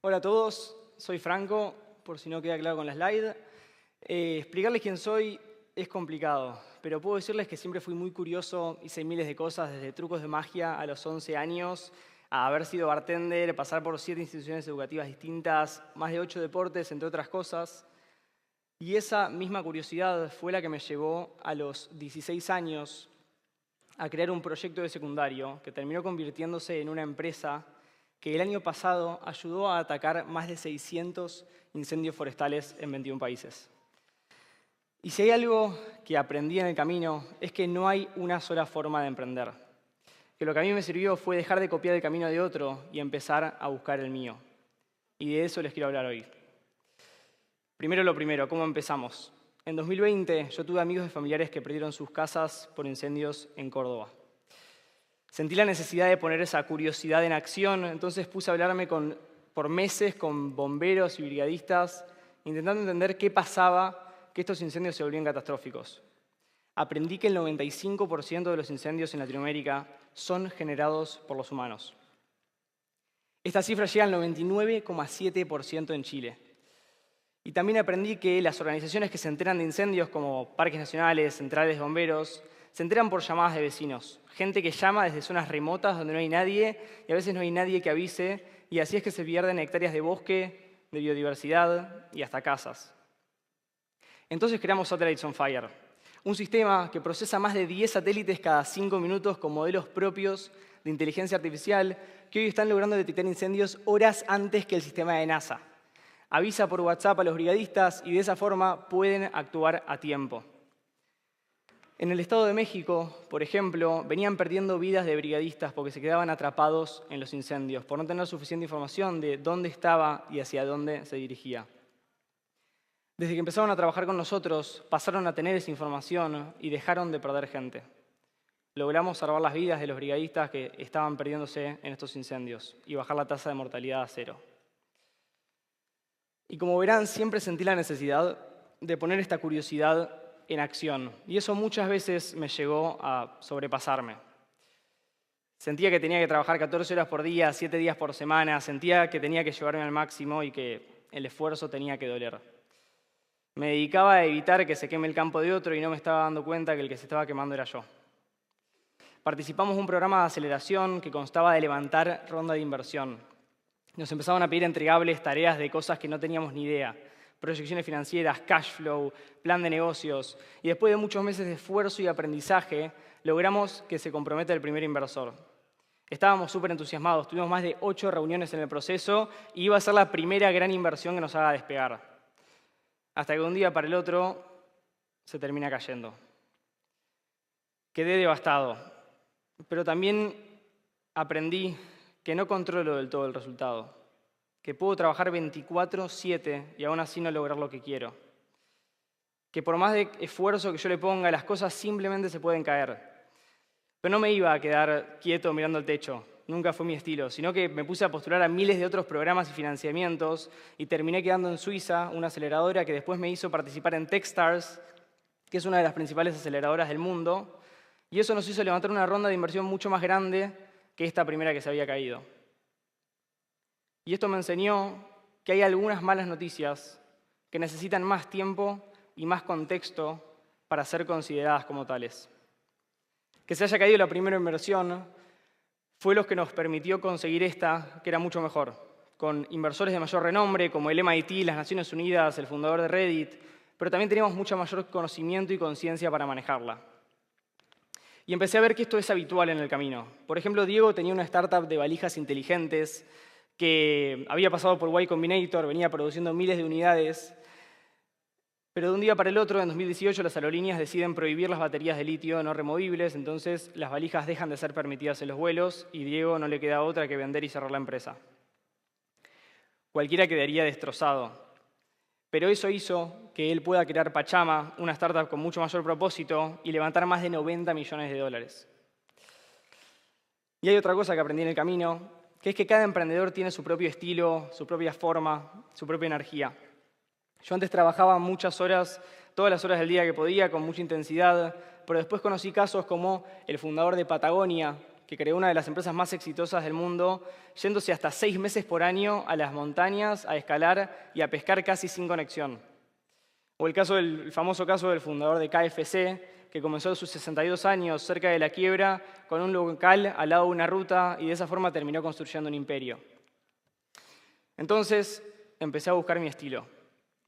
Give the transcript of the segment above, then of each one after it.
Hola a todos, soy Franco, por si no queda claro con la slide. Explicarles quién soy es complicado, pero puedo decirles que siempre fui muy curioso, hice miles de cosas, desde trucos de magia a los 11 años, a haber sido bartender, pasar por 7 instituciones educativas distintas, más de 8 deportes, entre otras cosas. Y esa misma curiosidad fue la que me llevó a los 16 años a crear un proyecto de secundario que terminó convirtiéndose en una empresa que el año pasado ayudó a atacar más de 600 incendios forestales en 21 países. Y si hay algo que aprendí en el camino es que no hay una sola forma de emprender. Que lo que a mí me sirvió fue dejar de copiar el camino de otro y empezar a buscar el mío. Y de eso les quiero hablar hoy. Primero lo primero, ¿cómo empezamos? En 2020 yo tuve amigos y familiares que perdieron sus casas por incendios en Córdoba. Sentí la necesidad de poner esa curiosidad en acción, entonces puse a hablarme por meses con bomberos y brigadistas, intentando entender qué pasaba que estos incendios se volvían catastróficos. Aprendí que el 95% de los incendios en Latinoamérica son generados por los humanos. Esta cifra llega al 99,7% en Chile. Y también aprendí que las organizaciones que se enteran de incendios, como parques nacionales, centrales de bomberos, se enteran por llamadas de vecinos. Gente que llama desde zonas remotas donde no hay nadie y a veces no hay nadie que avise, y así es que se pierden hectáreas de bosque, de biodiversidad y hasta casas. Entonces creamos Satellites on Fire, un sistema que procesa más de 10 satélites cada 5 minutos con modelos propios de inteligencia artificial que hoy están logrando detectar incendios horas antes que el sistema de NASA. Avisa por WhatsApp a los brigadistas y de esa forma pueden actuar a tiempo. En el Estado de México, por ejemplo, venían perdiendo vidas de brigadistas porque se quedaban atrapados en los incendios, por no tener suficiente información de dónde estaba y hacia dónde se dirigía. Desde que empezaron a trabajar con nosotros, pasaron a tener esa información y dejaron de perder gente. Logramos salvar las vidas de los brigadistas que estaban perdiéndose en estos incendios y bajar la tasa de mortalidad a 0. Y como verán, siempre sentí la necesidad de poner esta curiosidad en acción. Y eso muchas veces me llegó a sobrepasarme. Sentía que tenía que trabajar 14 horas por día, 7 días por semana. Sentía que tenía que llevarme al máximo y que el esfuerzo tenía que doler. Me dedicaba a evitar que se queme el campo de otro y no me estaba dando cuenta que el que se estaba quemando era yo. Participamos en un programa de aceleración que constaba de levantar ronda de inversión. Nos empezaban a pedir entregables, tareas de cosas que no teníamos ni idea. Proyecciones financieras, cash flow, plan de negocios. Y después de muchos meses de esfuerzo y aprendizaje, logramos que se comprometa el primer inversor. Estábamos súper entusiasmados, tuvimos más de 8 reuniones en el proceso y iba a ser la primera gran inversión que nos haga despegar. Hasta que un día para el otro se termina cayendo. Quedé devastado, pero también aprendí que no controlo del todo el resultado, que puedo trabajar 24/7 y aún así no lograr lo que quiero, que por más de esfuerzo que yo le ponga, las cosas simplemente se pueden caer. Pero no me iba a quedar quieto mirando el techo, nunca fue mi estilo, sino que me puse a postular a miles de otros programas y financiamientos y terminé quedando en Suiza, una aceleradora que después me hizo participar en Techstars, que es una de las principales aceleradoras del mundo, y eso nos hizo levantar una ronda de inversión mucho más grande que esta primera que se había caído. Y esto me enseñó que hay algunas malas noticias que necesitan más tiempo y más contexto para ser consideradas como tales. Que se haya caído la primera inversión fue lo que nos permitió conseguir esta, que era mucho mejor, con inversores de mayor renombre, como el MIT, las Naciones Unidas, el fundador de Reddit, pero también teníamos mucho mayor conocimiento y conciencia para manejarla. Y empecé a ver que esto es habitual en el camino. Por ejemplo, Diego tenía una startup de valijas inteligentes que había pasado por Y Combinator, venía produciendo miles de unidades, pero de un día para el otro, en 2018, las aerolíneas deciden prohibir las baterías de litio no removibles, entonces las valijas dejan de ser permitidas en los vuelos y Diego no le queda otra que vender y cerrar la empresa. Cualquiera quedaría destrozado. Pero eso hizo que él pueda crear Pachama, una startup con mucho mayor propósito, y levantar más de 90 millones de dólares. Y hay otra cosa que aprendí en el camino, que es que cada emprendedor tiene su propio estilo, su propia forma, su propia energía. Yo antes trabajaba muchas horas, todas las horas del día que podía, con mucha intensidad, pero después conocí casos como el fundador de Patagonia, que creó una de las empresas más exitosas del mundo, yéndose hasta 6 meses por año a las montañas, a escalar y a pescar casi sin conexión. O el famoso caso del fundador de KFC, que comenzó a sus 62 años cerca de la quiebra con un local al lado de una ruta y de esa forma terminó construyendo un imperio. Entonces empecé a buscar mi estilo.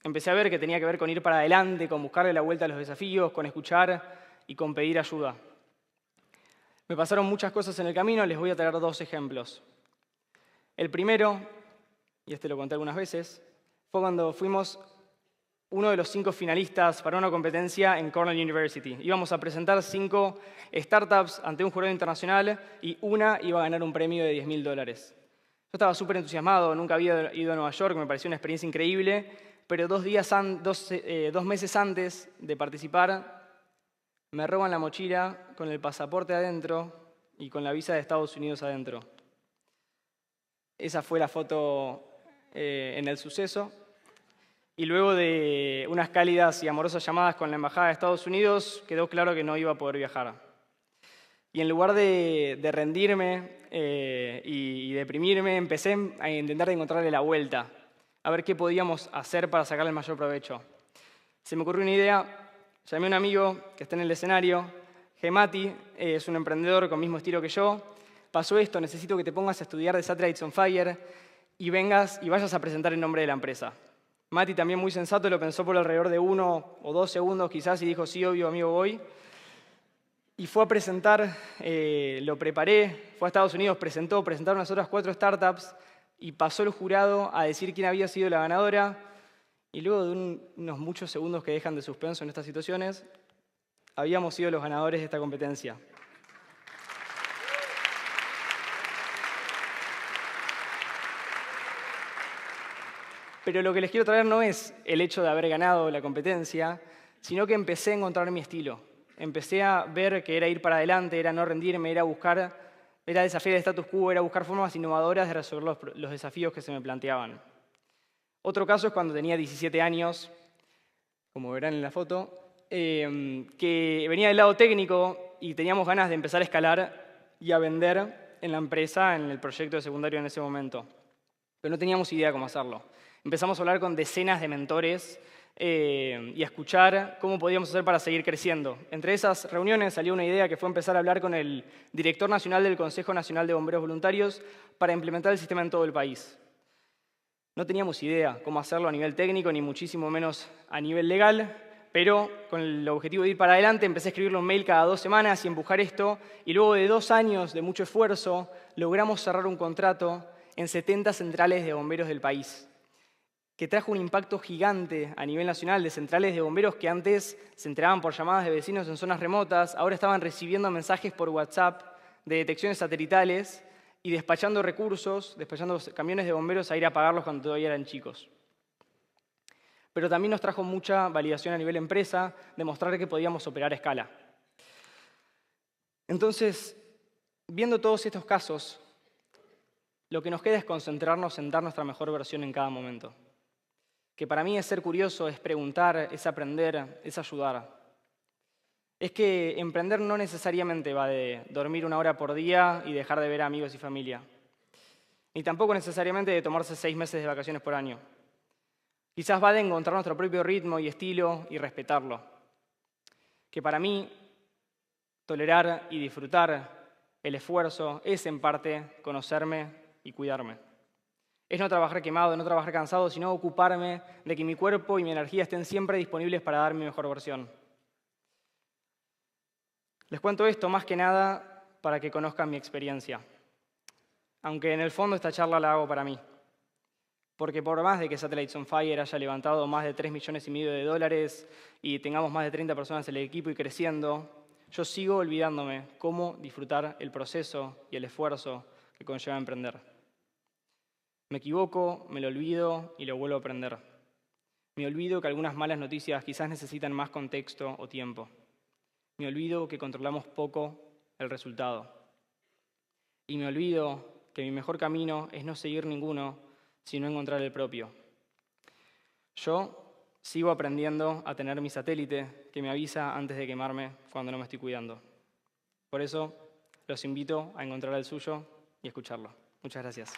Empecé a ver que tenía que ver con ir para adelante, con buscarle la vuelta a los desafíos, con escuchar y con pedir ayuda. Me pasaron muchas cosas en el camino, les voy a traer 2 ejemplos. El primero, y este lo conté algunas veces, fue cuando fuimos uno de los 5 finalistas para una competencia en Cornell University. Íbamos a presentar 5 startups ante un jurado internacional y una iba a ganar un premio de $10.000. Yo estaba súper entusiasmado, nunca había ido a Nueva York, me pareció una experiencia increíble, pero 2 meses antes de participar, me roban la mochila con el pasaporte adentro y con la visa de Estados Unidos adentro. Esa fue la foto en el suceso. Y luego de unas cálidas y amorosas llamadas con la Embajada de Estados Unidos, quedó claro que no iba a poder viajar. Y en lugar de rendirme y deprimirme, empecé a intentar encontrarle la vuelta, a ver qué podíamos hacer para sacarle el mayor provecho. Se me ocurrió una idea. Llamé a un amigo que está en el escenario, Mati, es un emprendedor con el mismo estilo que yo. Pasó esto, necesito que te pongas a estudiar de Satellites on Fire y vayas a presentar el nombre de la empresa. Mati, también muy sensato, lo pensó por alrededor de 1 o 2 segundos quizás y dijo, sí, obvio, amigo, voy. Y fue a presentar, lo preparé, fue a Estados Unidos, presentaron las otras 4 startups y pasó el jurado a decir quién había sido la ganadora. Y luego de unos muchos segundos que dejan de suspenso en estas situaciones, habíamos sido los ganadores de esta competencia. Pero lo que les quiero traer no es el hecho de haber ganado la competencia, sino que empecé a encontrar mi estilo. Empecé a ver que era ir para adelante, era no rendirme, era desafiar el status quo, era buscar formas innovadoras de resolver los desafíos que se me planteaban. Otro caso es cuando tenía 17 años, como verán en la foto, que venía del lado técnico y teníamos ganas de empezar a escalar y a vender en la empresa, en el proyecto de secundario en ese momento. Pero no teníamos idea cómo hacerlo. Empezamos a hablar con decenas de mentores y a escuchar cómo podíamos hacer para seguir creciendo. Entre esas reuniones salió una idea que fue empezar a hablar con el director nacional del Consejo Nacional de Bomberos Voluntarios para implementar el sistema en todo el país. No teníamos idea cómo hacerlo a nivel técnico, ni muchísimo menos a nivel legal, pero con el objetivo de ir para adelante empecé a escribirle un mail cada 2 semanas y empujar esto, y luego de 2 años de mucho esfuerzo logramos cerrar un contrato en 70 centrales de bomberos del país, que trajo un impacto gigante a nivel nacional de centrales de bomberos que antes se enteraban por llamadas de vecinos en zonas remotas, ahora estaban recibiendo mensajes por WhatsApp de detecciones satelitales y despachando recursos, despachando camiones de bomberos a ir a pagarlos cuando todavía eran chicos. Pero también nos trajo mucha validación a nivel empresa, demostrar que podíamos operar a escala. Entonces, viendo todos estos casos, lo que nos queda es concentrarnos en dar nuestra mejor versión en cada momento. Que para mí es ser curioso, es preguntar, es aprender, es ayudar. Es que emprender no necesariamente va de dormir 1 hora por día y dejar de ver a amigos y familia. Ni tampoco necesariamente de tomarse 6 meses de vacaciones por año. Quizás va de encontrar nuestro propio ritmo y estilo y respetarlo. Que para mí, tolerar y disfrutar el esfuerzo es en parte conocerme y cuidarme. Es no trabajar quemado, no trabajar cansado, sino ocuparme de que mi cuerpo y mi energía estén siempre disponibles para dar mi mejor versión. Les cuento esto más que nada para que conozcan mi experiencia. Aunque en el fondo esta charla la hago para mí. Porque por más de que Satellites on Fire haya levantado más de $3,5 millones y tengamos más de 30 personas en el equipo y creciendo, yo sigo olvidándome cómo disfrutar el proceso y el esfuerzo que conlleva emprender. Me equivoco, me lo olvido y lo vuelvo a aprender. Me olvido que algunas malas noticias quizás necesitan más contexto o tiempo. Me olvido que controlamos poco el resultado. Y me olvido que mi mejor camino es no seguir ninguno, sino encontrar el propio. Yo sigo aprendiendo a tener mi satélite que me avisa antes de quemarme cuando no me estoy cuidando. Por eso, los invito a encontrar el suyo y escucharlo. Muchas gracias.